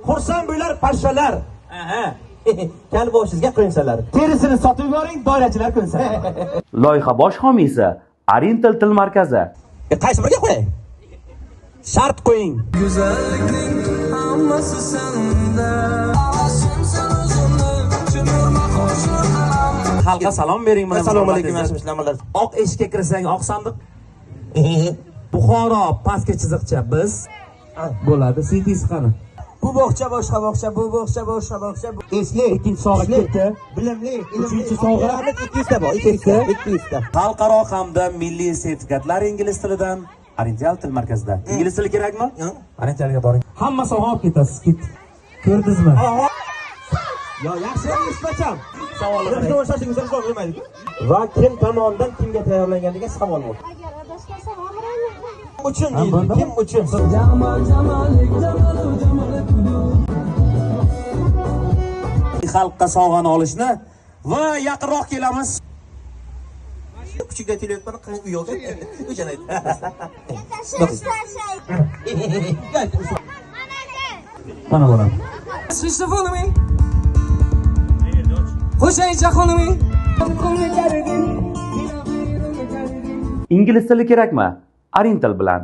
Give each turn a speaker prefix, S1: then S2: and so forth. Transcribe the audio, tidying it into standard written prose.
S1: Xursand bo'lar pashshalar. Aha. Kal boshingizga qo'yinsalar. Terisini sotib yuboring, doirachilar qo'yinsa.
S2: Loyiha bosh homiysi Arintel til markazi.
S1: Qaysi biriga qo'yay? Shart qo'ying.
S3: Güzellikning hammasi senda.
S1: Xalqqa salom bering mana. Assalomu alaykum ashmishlarlar. Oq eshikka kirsang oq sandiq. Buxoro pastga chiziqcha biz bo'ladi. Sitisi qani?
S4: Bu bog'cha boshqa bog'cha, bu bog'cha boshqa bog'cha.
S1: Esli, ikkinchi sog'a ketdi.
S4: Bilimli,
S1: Uchinchi sog'a
S4: 200 ta bor, 200 ta.
S1: Xalqaro hamda milliy sertifikatlar ingliz tilidan Arintel til markazida. Ingliz tili kerakmi? Arintelga boring. Hamma soha olib ketasiz, ket. Ko'rdingizmi? Yo, yaxshi ishlacham. Savollar bitta o'shashingiz javob bermaydi. Va kim tomonidan kimga tayyorlangan degan savol bor.
S5: Agar adashmasam Amrayli
S1: Uchun deydi. Kim uchun? Xalqqa sovg'ani olishni va yaqinroq kelamiz.
S4: Kuchukda telefon qilib yo'q. O'shani ayt.
S1: Mana bolam.
S3: Siz follow Qo'shaycha xonimi.
S2: Ingliz tili kerakmi? Arintel bilan.